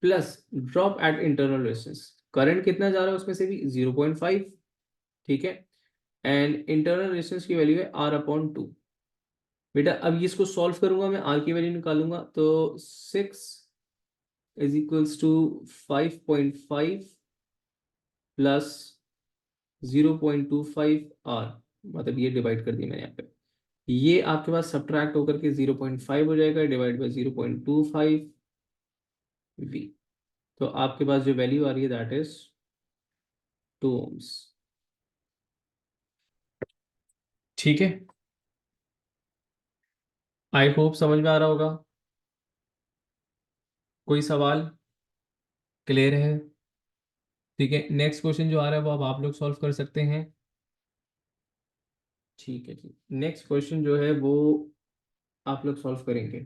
plus drop eight internal resistance. Current कितना जा रहा है उसमें से भी, 0.5। ठीक है, एंड इंटरनल रेजिस्टेंस की वैल्यू है R/2। बेटा अब इसको सॉल्व करूंगा मैं, आर की वैल्यू निकालूंगा तो 6 = 5.5 प्लस 0.25 R, मतलब ये डिवाइड कर दिया मैंने यहाँ पे। ये आपके पास सब्ट्रैक्ट होकर के 0.5 हो जाएगा, डिवाइड बाई 0.25 V। तो आपके पास जो वैल्यू आ रही है दैट इज 2 ohms। ठीक है, आई होप समझ में आ रहा होगा। कोई सवाल, क्लियर है? ठीक है, नेक्स्ट क्वेश्चन जो आ रहा है वो अब आप लोग सॉल्व कर सकते हैं। ठीक है जी, नेक्स्ट क्वेश्चन जो है वो आप लोग सॉल्व करेंगे।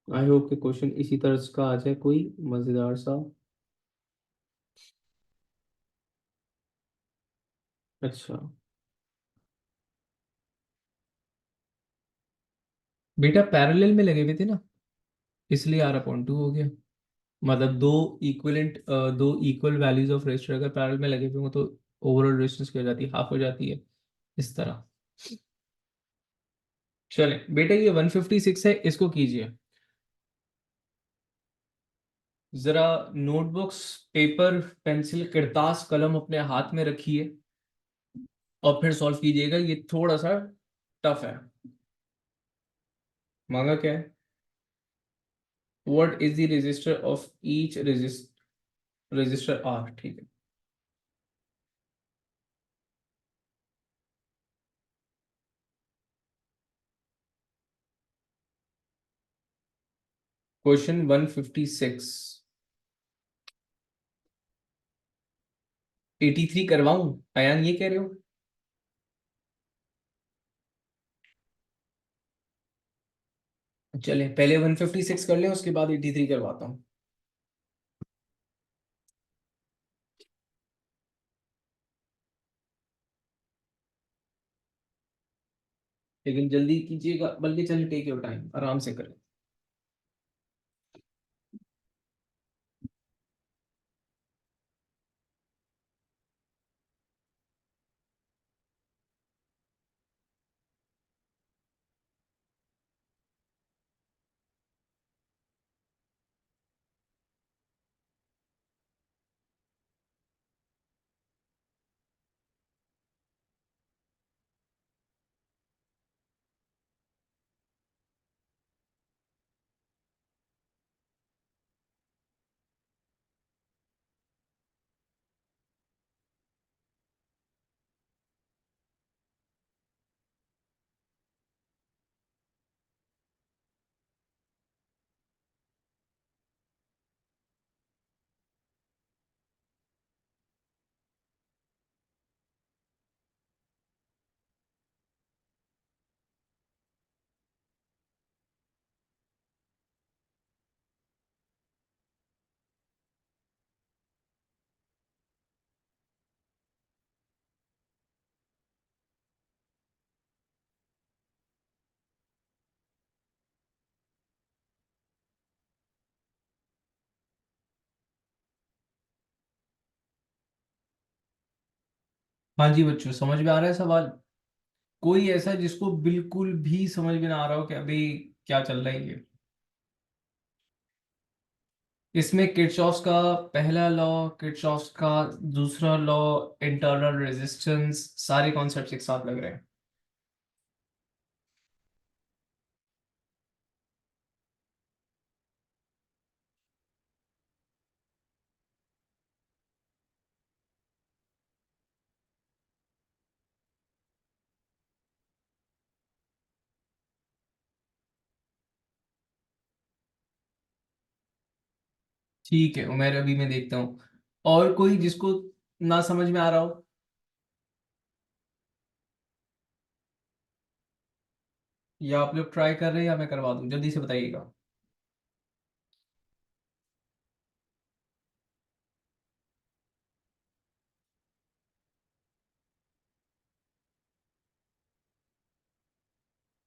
आई होप कि क्वेश्चन इसी तरह का आ जाए, कोई मजेदार सा। अच्छा बेटा, पैरेलल में लगे हुए थे ना, इसलिए R/2 हो गया। मतलब दो इक्वल वैल्यूज ऑफ रेजिस्टर अगर पैरेलल में लगे हुए हो तो ओवरऑल रेजिस्टेंस क्या हो जाती है, हाफ हो जाती है, इस तरह। चले बेटा, ये 156 है, इसको कीजिए जरा। नोटबुक्स, पेपर, पेंसिल, किरतास, कलम अपने हाथ में रखिए और फिर सॉल्व कीजिएगा। ये थोड़ा सा टफ है। मांगा क्या है, what is the resistor of each resistor R. ठीक है, क्वेश्चन 156। 83 करवाऊं अयान, ये कह रहे हो? चले पहले 156 कर लें, उसके बाद 83 करवाता हूँ। लेकिन जल्दी कीजिएगा, बल्कि चलिए टेक योर टाइम, आराम से करें। हाँ जी बच्चों, समझ में आ रहा है सवाल? कोई ऐसा जिसको बिल्कुल भी समझ में ना आ रहा हो कि अभी क्या चल रहा है ये? इसमें किरचॉफ का पहला लॉ, किरचॉफ का दूसरा लॉ, इंटरनल रेजिस्टेंस, सारे कॉन्सेप्ट्स एक साथ लग रहे हैं। ठीक है उमेर, अभी मैं देखता हूँ और कोई जिसको ना समझ में आ रहा हो, या आप लोग ट्राई कर रहे हैं या मैं करवा दूं, जल्दी से बताइएगा।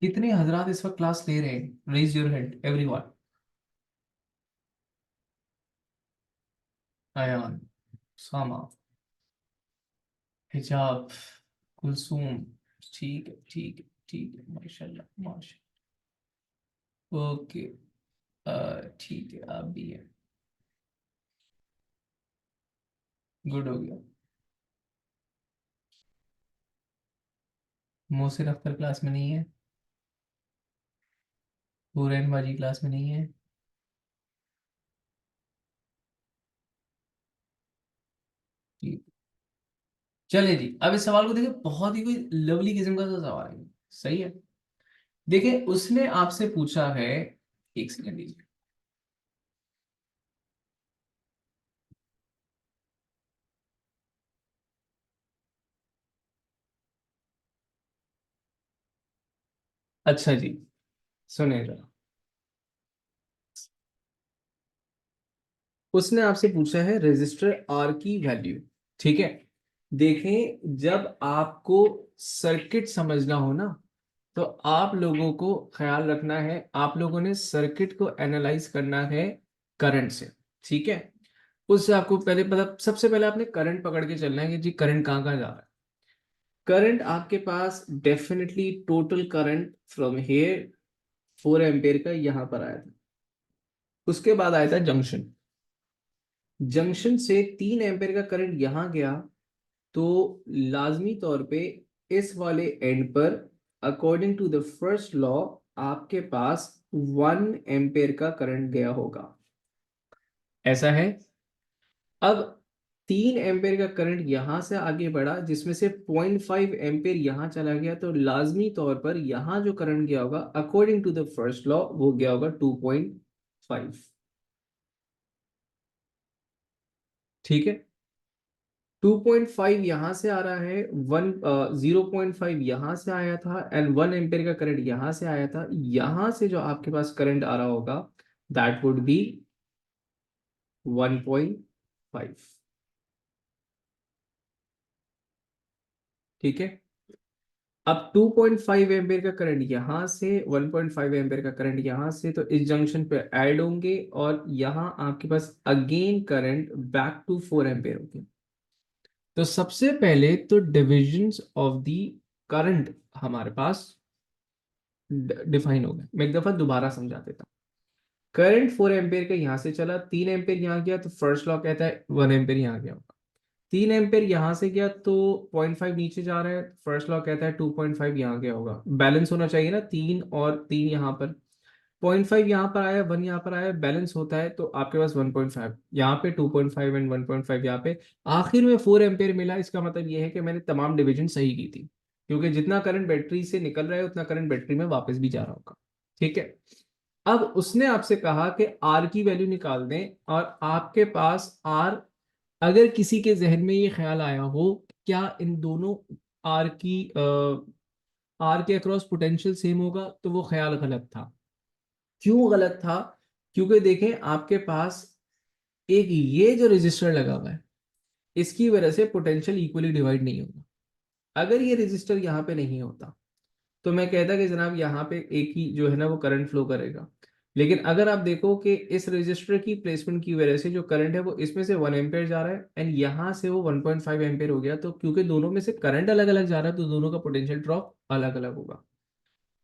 कितने हजरात इस वक्त क्लास ले रहे हैं? Raise your hand everyone. Ayaan, Sama, Hijab, Kulsoom, ठीक है ठीक है ठीक है, माशाल्लाह माशा। ओके, ठीक है, आप भी है। गुड हो गया। मोहसिन अख्तर क्लास में नहीं है, हुरैन बाजी क्लास में नहीं है। ठीक। चलिए जी, अब इस सवाल को देखिए, बहुत ही कोई लवली किस्म का सा सवाल है। सही है। देखिए उसने आपसे पूछा है, एक सेकंड दीजिए। अच्छा जी, सुनिए जरा। उसने आपसे पूछा है रजिस्टर आर की वैल्यू। ठीक है। देखें, जब आपको सर्किट समझना हो ना, तो आप लोगों को ख्याल रखना है, आप लोगों ने सर्किट को एनालाइज करना है करंट से। ठीक है। उससे आपको पहले मतलब सबसे पहले आपने करंट पकड़ के चलना है कि जी करंट कहाँ कहाँ जा रहा है। करंट आपके पास definitely total current from here 4 ampere का यहां पर आया था। उसके बाद आया था जंक्शन। जंक्शन से 3 एम्पेयर का करंट यहां गया, तो लाजमी तौर पे इस वाले एंड पर according to the first law आपके पास 1 एम्पेयर का करंट गया होगा। ऐसा है। अब 3 एम्पेयर का करंट यहां से आगे बढ़ा, जिसमें से 0.5 एम्पेयर यहां चला गया, तो लाजमी तौर पर यहां जो करंट गया होगा according to the first law वो गया होगा 2.5। ठीक है। 2.5 यहां से आ रहा है, 0.5 यहां से आया था, एंड 1 एम्पेयर का करंट यहां से आया था। यहां से जो आपके पास करंट आ रहा होगा दैट वुड बी 1.5। ठीक है। अब 2.5 एम्पीयर का करंट यहां से, 1.5 एम्पीयर का करंट यहां से, तो इस जंक्शन पे ऐड होंगे और यहां आपके पास again current back to 4 ampere होंगे। तो सबसे पहले तो डिविजन्स ऑफ द करंट हमारे पास डिफाइन हो गए। मैं एक दफा दोबारा समझा देता हूँ। करंट 4 एम्पीयर का यहां से चला, 3 एम्पीयर यहां गया, तो फर्स्ट लॉ कहता है 1 एम्पीयर यहां गया। 3 एम्पेयर यहां से गया तो 0.5 नीचे जा रहा है, फर्स्ट लॉ कहता है 2.5 यहाँ गया होगा। बैलेंस होना चाहिए ना, 3 और 3 यहाँ पर। 0.5 यहाँ पर आया, 1 यहाँ पर आया, बैलेंस होता है, तो आपके पास 1.5 यहाँ पे, 2.5 एंड 1.5 यहाँ पे। आखिर में 4 एम्पेयर मिला। इसका मतलब ये है कि मैंने तमाम डिवीजन सही की थी, क्योंकि जितना करंट बैटरी से निकल रहा है उतना करंट बैटरी में वापस भी जा रहा होगा। ठीक है। अब उसने आपसे कहा कि आर की वैल्यू निकाल दें, और आपके पास आर, अगर किसी के जहन में ये ख्याल आया हो क्या इन दोनों आर की आर के अक्रॉस पोटेंशियल सेम होगा, तो वो ख्याल गलत था। क्यों गलत था? क्योंकि देखें आपके पास एक ये जो रजिस्टर लगा हुआ है, इसकी वजह से पोटेंशियल इक्वली डिवाइड नहीं होगा। अगर ये रजिस्टर यहाँ पे नहीं होता तो मैं कहता कि जनाब यहाँ पे एक ही जो है ना वो करंट फ्लो करेगा। लेकिन अगर आप देखो कि इस रजिस्टर की प्लेसमेंट की वजह से जो करंट है वो इसमें से 1 एम्पेयर जा रहा है, एंड यहाँ से वो 1.5 एम्पेयर हो गया, तो क्योंकि दोनों में से करंट अलग अलग जा रहा है तो दोनों का पोटेंशियल ड्रॉप अलग अलग होगा।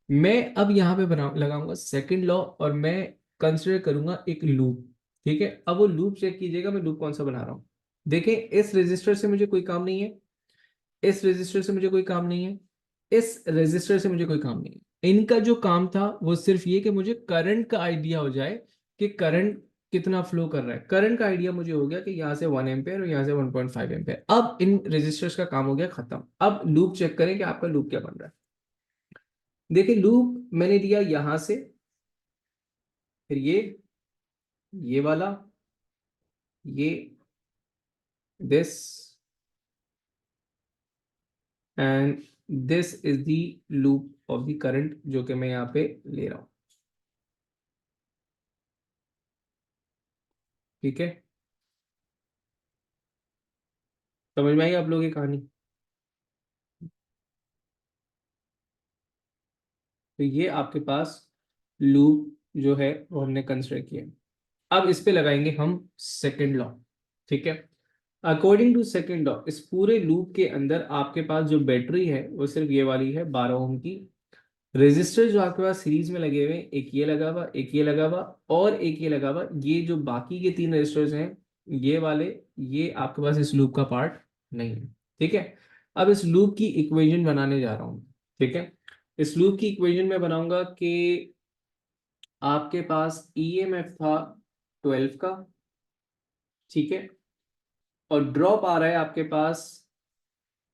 मैं अब यहाँ पे बना लगाऊंगा सेकंड लॉ, और मैं कंसिडर करूंगा एक लूप। ठीक है, अब वो लूप चेक कीजिएगा मैं लूप कौन सा बना रहा हूँ। देखें, इस रजिस्टर से मुझे कोई काम नहीं है, इस रजिस्टर से मुझे कोई काम नहीं है, इस रजिस्टर से मुझे कोई काम नहीं है। इनका जो काम था वो सिर्फ ये कि मुझे करंट का आइडिया हो जाए कि करंट कितना फ्लो कर रहा है। करंट का आइडिया मुझे हो गया कि यहाँ से 1 एम्पेयर और यहाँ से 1.5 एम्पेयर। अब इन रजिस्टर्स का काम हो गया खत्म। अब लूप चेक करें कि आपका लूप क्या बन रहा है। देखिए, लूप मैंने दिया यहां से, फिर ये वाला, ये, this, and this is the loop of the current जो कि मैं यहाँ पे ले रहा हूं। ठीक है, समझ में आई आप लोगों की कहानी। तो ये आपके पास लूप जो है वो हमने कंसिडर किया। अब इस पे लगाएंगे हम सेकंड लॉ। ठीक है, अकॉर्डिंग टू सेकंड लॉ इस पूरे लूप के अंदर आपके पास जो बैटरी है वो सिर्फ ये वाली है 12 ओम की। रेजिस्टर जो आपके पास सीरीज में लगे हुए हैं, एक ये लगा हुआ, एक ये लगा हुआ और एक ये लगा हुआ, ये जो बाकी के 3 रेजिस्टर्स हैं ये वाले, ये आपके पास इस लूप का पार्ट नहीं है। ठीक है, अब इस लूप की इक्वेशन बनाने जा रहा हूं। ठीक है, इस लूप की इक्वेशन में बनाऊंगा कि आपके पास ईएमएफ था 12 का। ठीक है, और ड्रॉप आ रहा है आपके पास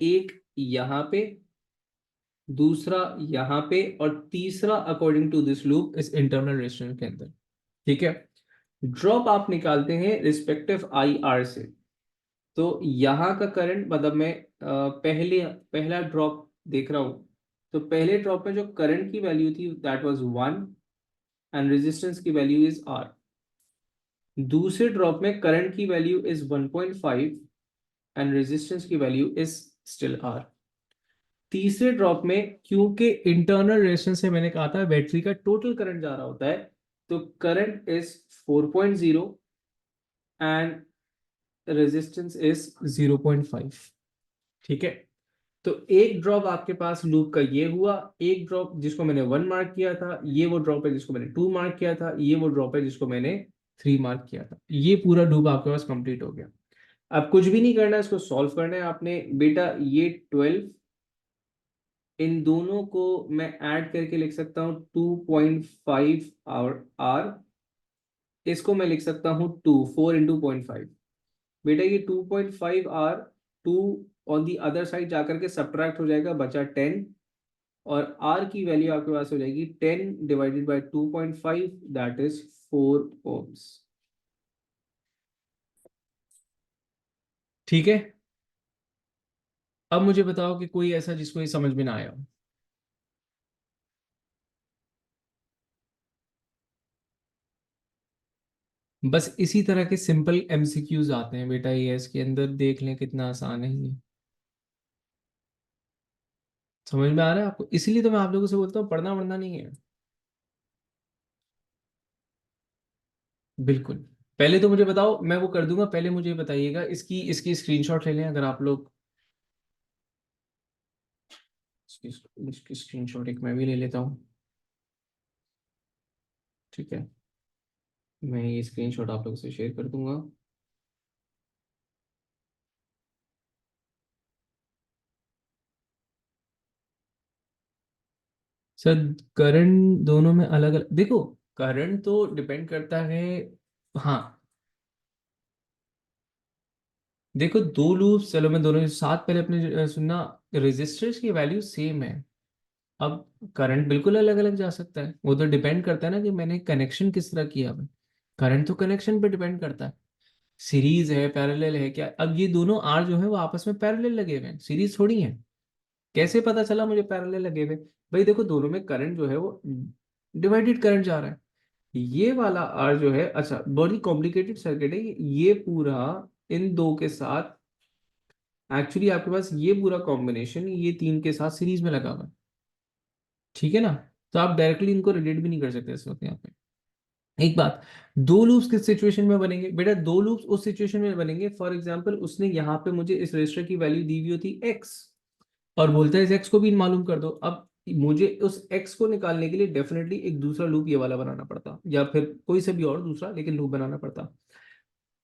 एक यहां पे, दूसरा यहां पे और तीसरा अकॉर्डिंग टू दिस लूप इस इंटरनल रेजिस्टेंस के अंदर। ठीक है, ड्रॉप आप निकालते हैं रिस्पेक्टिव आई आर से। तो यहाँ का करंट मतलब मैं पहला ड्रॉप देख रहा हूं। तो पहले ड्रॉप में जो करंट की वैल्यू थी दैट वाज 1 एंड रेजिस्टेंस की वैल्यू इज आर। दूसरे ड्रॉप में करंट की वैल्यू इज 1.5 एंड रेजिस्टेंस की वैल्यू इज स्टिल आर। तीसरे ड्रॉप में क्योंकि इंटरनल रेजिस्टेंस से मैंने कहा था बैटरी का टोटल करंट जा रहा होता है, तो current is 4.0 and resistance is 0.5। ठीक है, तो एक ड्रॉप आपके पास लूप का ये हुआ, एक ड्रॉप जिसको मैंने 1 मार्क किया था, ये वो ड्रॉप है जिसको मैंने 2 मार्क किया था, ये वो ड्रॉप है जिसको मैंने 3 मार्क किया था। ये पूरा लूप आपके पास कंप्लीट हो गया। अब कुछ भी नहीं करना है, इसको सॉल्व करना है आपने बेटा। ये 12, इन दोनों को मैं ऐड करके लिख सकता हूं 2.5 और आर। इसको मैं लिख सकता हूं 4 into 0.5। बेटा ये 2.5 R, 2 on the other side जाकर के सब्ट्रैक्ट हो जाएगा, बचा 10। और आर की वैल्यू आपके पास हो जाएगी 10 divided by 2.5 that is 4 ohms. ठीक है, अब मुझे बताओ कि कोई ऐसा जिसको ये समझ में ना आया हो। बस इसी तरह के सिंपल एमसीक्यूज आते हैं बेटा, ये इसके अंदर देख लें कितना आसान है ये। समझ में आ रहा है आपको? इसलिए तो मैं आप लोगों से बोलता हूँ पढ़ना वढ़ना नहीं है। बिल्कुल। पहले तो मुझे बताओ, मैं वो कर दूंगा, पहले मुझे बताइएगा इसकी इसकी स्क्रीनशॉट ले लें अगर आप लोग। इसकी इसकी स्क्रीनशॉट एक मैं भी ले लेता हूँ। ठीक है, मैं ये स्क्रीनशॉट आप लोगों से शेयर कर दूंगा। सर, करंट दोनों में अलग अलग देखो, करंट तो डिपेंड करता है। हाँ, देखो दो लूप, चलो मैं दोनों के साथ पहले अपने सुनना। रेजिस्टर्स की वैल्यू सेम है। अब करंट बिल्कुल अलग अलग जा सकता है, वो तो डिपेंड करता है ना कि मैंने कनेक्शन किस तरह किया है। करंट तो कनेक्शन पे डिपेंड करता है, सीरीज है पैरेलल है क्या। अब ये दोनों आर जो है वो आपस में पैरेलल लगे हुए हैं, सीरीज थोड़ी है। कैसे पता चला मुझे पैरेलल लगे हुए? भाई देखो, दोनों में करंट जो है वो डिवाइडेड करंट जा रहा है। ये वाला आर जो है, अच्छा बड़ी कॉम्प्लिकेटेड सर्किट है ये पूरा इन दो के साथ। एक्चुअली आपके पास ये पूरा कॉम्बिनेशन ये तीन के साथ सीरीज में लगा हुआ है। ठीक है ना? तो आप डायरेक्टली इनको रिलेट भी नहीं कर सकते इस वक्त यहाँ पे। एक बात, दो लूप्स किस सिचुएशन में बनेंगे बेटा? दो लूप्स उस सिचुएशन में बनेंगे, फॉर एग्जांपल उसने यहाँ पे मुझे इस रजिस्टर की वैल्यू दी हुई होती एक्स और बोलता है इस एक्स को भी मालूम कर दो। अब मुझे उस x को निकालने के लिए डेफिनेटली एक दूसरा लूप ये वाला बनाना पड़ता, या फिर कोई से भी और दूसरा, लेकिन लूप बनाना पड़ता।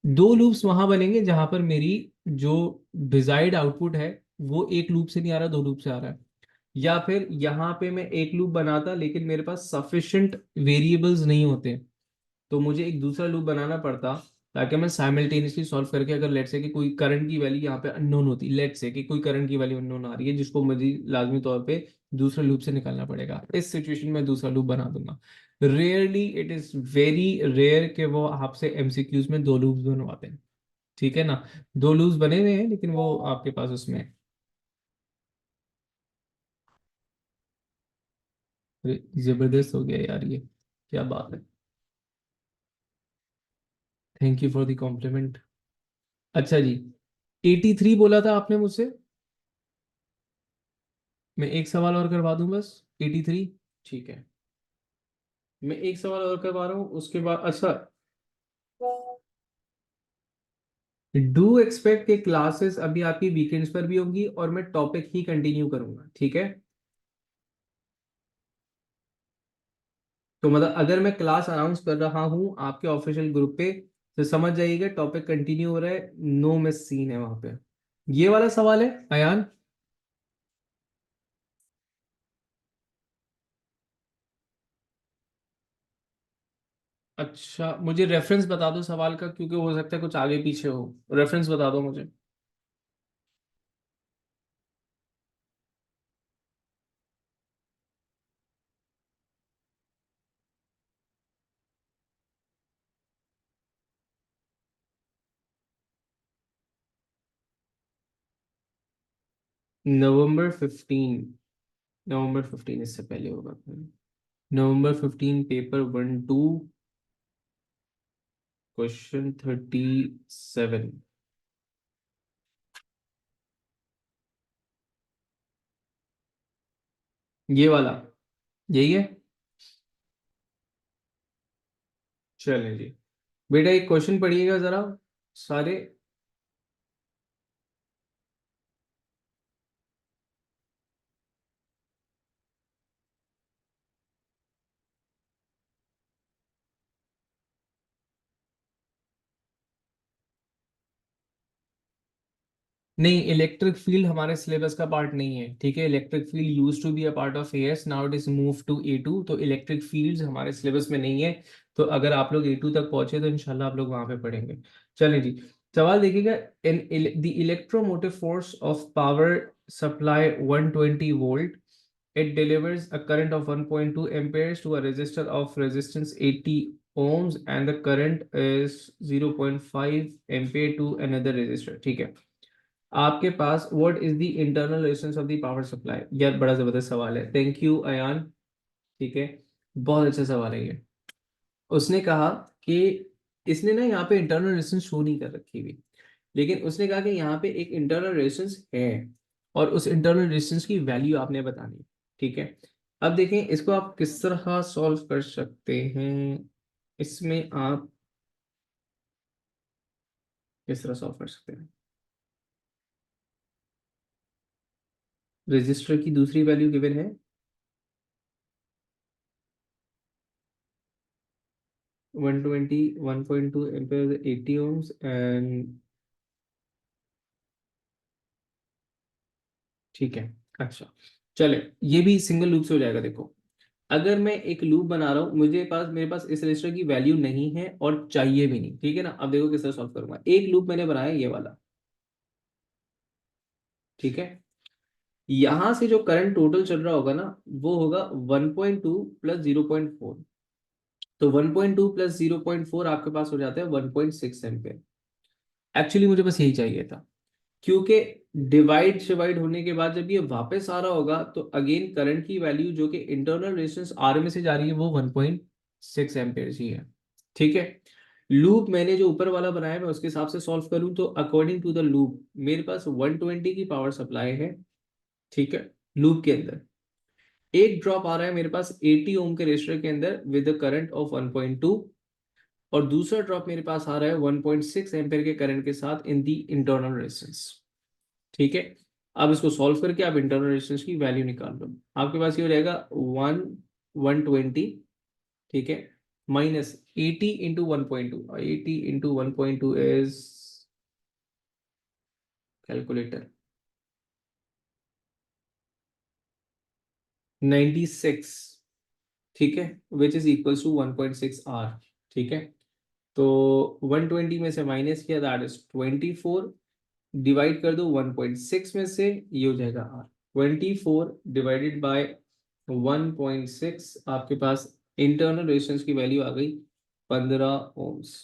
दो लूप्स वहां बनेंगे जहां पर मेरी जो डिजायर्ड आउटपुट है वो एक लूप से नहीं आ रहा, दो लूप से आ रहा है। या फिर यहाँ पे मैं एक लूप बनाता लेकिन मेरे पास सफिशिएंट वेरिएबल्स नहीं होते, तो मुझे एक दूसरा लूप बनाना पड़ता, ताकि मैं साइमल्टेनियसली सॉल्व करके, अगर लेट से कि कोई करंट की वैल्यू यहाँ पे अननोन होती, लेट से कि कोई करंट की वैल्यू अननोन आ रही है जिसको मुझे लाजमी तौर पे दूसरे लूप से निकालना पड़ेगा, इस सिचुएशन में दूसरा लूप बना दूंगा। Rarely, it is very rare कि वो आपसे एमसीक्यूज में दो लूप्स बनवाते हैं, ठीक है ना। दो लूप्स बने हुए हैं लेकिन वो आपके पास उसमें है। अरे, जबरदस्त हो गया यार ये, क्या बात है। Thank you for the compliment. अच्छा जी, 83 बोला था आपने मुझसे। मैं एक सवाल और करवा दूं बस, 83। ठीक है, मैं एक सवाल और करवा रहा हूँ उसके बाद। अच्छा, डू एक्सपेक्ट के क्लासेस अभी आपकी वीकेंड्स पर भी होंगी और मैं टॉपिक ही कंटिन्यू करूंगा, ठीक है। तो मतलब अगर मैं क्लास अनाउंस कर रहा हूँ आपके ऑफिशियल ग्रुप पे, तो समझ जाइएगा टॉपिक कंटिन्यू हो रहा है, नो मिस सीन है वहां पे। ये वाला सवाल है अयान। अच्छा, मुझे रेफरेंस बता दो सवाल का, क्योंकि हो सकता है कुछ आगे पीछे हो। रेफरेंस बता दो मुझे। नवंबर 15। नवंबर 15 इससे पहले होगा। नवंबर 15 पेपर 1 2, क्वेश्चन 37। ये वाला, यही है। चलें जी, बेटा एक क्वेश्चन पढ़िएगा जरा सारे। नहीं, इलेक्ट्रिक फील्ड हमारे सिलेबस का पार्ट नहीं है, ठीक है। Electric field use to be a part of AS, now it is move to A two, तो इलेक्ट्रिक फील्ड्स हमारे सिलेबस में नहीं है। तो अगर आप लोग ए टू तक पहुंचे तो इंशाल्लाह आप लोग वहां पे पढ़ेंगे। चलें जी, सवाल देखिएगा। In the electromotive force of power supply 120 volt, it delivers a current of 1.2 amperes to a resistor of resistance 80 ohms, and the current is 0.5 ampere to another resistor, ठीक है। आपके पास what is the internal resistance of the power supply. यार बड़ा जबरदस्त सवाल है, thank you Ayan. ठीक है, बहुत अच्छा सवाल है ये। उसने कहा कि इसने ना यहाँ पे इंटरनल रेजिस्टेंस शो नहीं कर रखी हुई, लेकिन उसने कहा कि यहाँ पे एक इंटरनल रेजिस्टेंस है और उस इंटरनल रेजिस्टेंस की वैल्यू आपने बतानी है, ठीक है। अब देखें इसको आप किस तरह सॉल्व कर सकते हैं। इसमें आप किस तरह सॉल्व कर सकते हैं। रजिस्टर की दूसरी वैल्यू गिवन है 120 1.2 एम्पेयर 80 ohms एंड, ठीक है। अच्छा, चले, ये भी सिंगल लूप से हो जाएगा। देखो, अगर मैं एक लूप बना रहा हूं, मेरे पास इस रजिस्टर की वैल्यू नहीं है और चाहिए भी नहीं, ठीक है ना। अब देखो किस तरह सॉल्व करूंगा। एक लूप मैंने बनाया ये वाला, ठीक है। यहां से जो करंट टोटल चल रहा होगा ना, वो होगा 1.2 प्लस 0.4। तो 1.2 प्लस 0.4 आपके पास हो जाता है 1.6 एम्पेयर। एक्चुअली मुझे बस यही चाहिए था, क्योंकि डिवाइड होने के बाद जब ये वापस आ रहा होगा तो अगेन करंट की वैल्यू जो कि इंटरनल रेजिस्टेंस आर में से जा रही है वो 1.6 एम्पेयर ही है, ठीक है। लूप मैंने जो ऊपर वाला बनाया मैं उसके हिसाब से सॉल्व करूं तो अकॉर्डिंग टू द लूप मेरे पास 120 की पावर सप्लाई है, ठीक है। लूप के अंदर एक ड्रॉप आ रहा है मेरे पास 80 ओम के रेजिस्टर के अंदर विद करंट ऑफ 1.2, और दूसरा ड्रॉप मेरे पास आ रहा है 1.6 एम्पेयर के करंट के साथ इन दी इंटरनल रेजिस्टेंस, ठीक है। अब इसको सॉल्व करके आप इंटरनल रेजिस्टेंस की वैल्यू निकाल लो। आपके पास ये हो जाएगा 120, ठीक है, minus 80 into 1.2। 80 into 1.2 is, calculator, 96, ठीक है, which is equals to 1.6 R, ठीक है। तो 120 में से माइनस किया, दैट इज 24, डिवाइड कर दो 1.6 में से, ये हो जाएगा आर। 24 डिवाइडेड बाय 1.6, आपके पास इंटरनल रेजिस्टेंस की वैल्यू आ गई 15 ओम्स,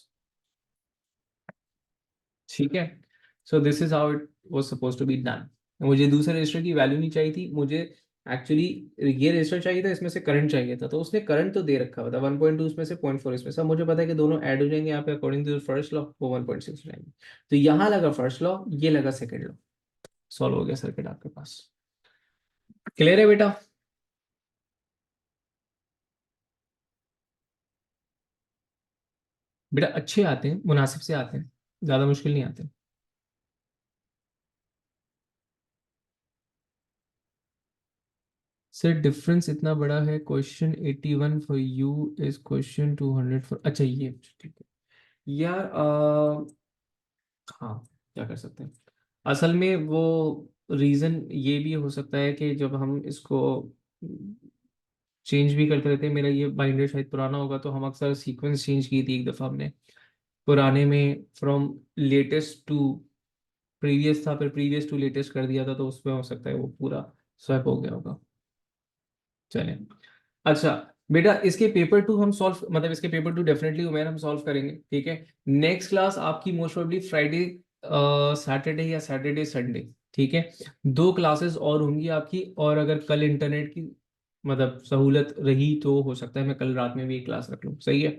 ठीक है। So this is how it was suppose to be done. मुझे दूसरे रजिस्टर की वैल्यू नहीं चाहिए थी, मुझे एक्चुअली ये रजिस्टर चाहिए था, इसमें से करंट चाहिए था, तो उसने करंट तो दे रखा हुआ था 1.2 उसमें से 0.4 इसमें से। अब मुझे पता है कि दोनों ऐड हो जाएंगे यहाँ पे अकॉर्डिंग टू फर्स्ट लॉ, वो 1.6 हो जाएंगे। तो यहाँ लगा फर्स्ट लॉ, ये लगा सेकेंड लॉ, सॉल्व हो गया सर्किट आपके पास। क्लियर है बेटा? बेटा अच्छे आते हैं, मुनासिब से आते हैं, ज्यादा मुश्किल नहीं आते। सर डिफरेंस इतना बड़ा है, question 81 for you is question 200 for, अच्छा ये ठीक है यार। हाँ, क्या कर सकते हैं, असल में वो रीज़न ये भी हो सकता है कि जब हम इसको चेंज भी करते रहते हैं, मेरा ये बाइंडर शायद पुराना होगा, तो हम अक्सर सीक्वेंस चेंज की थी एक दफ़ा हमने, पुराने में फ्रॉम लेटेस्ट टू प्रीवियस था, फिर प्रीवियस टू लेटेस्ट कर दिया था, तो उसमें हो सकता है वो पूरा स्वैप हो गया होगा। चलें, अच्छा बेटा इसके पेपर टू हम सॉल्व, मतलब इसके पेपर टू डेफिनेटली उमेर हम सॉल्व करेंगे, ठीक है। नेक्स्ट क्लास आपकी मोस्ट प्रोबेबली फ्राइडे सैटरडे या सैटरडे संडे, ठीक है। दो क्लासेस और होंगी आपकी, और अगर कल इंटरनेट की मतलब सहूलत रही तो हो सकता है मैं कल रात में भी एक क्लास रख लूँ, सही है।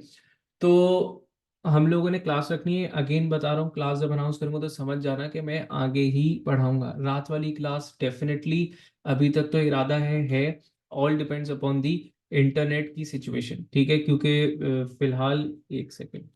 तो हम लोगों ने क्लास रखनी है, अगेन बता रहा हूँ, क्लास जब अनाउंस करूंगा तो समझ जाना कि मैं आगे ही पढ़ाऊंगा। रात वाली क्लास डेफिनेटली अभी तक तो इरादा है, all depends upon the internet की सिचुएशन, ठीक है, क्योंकि फिलहाल, एक सेकेंड,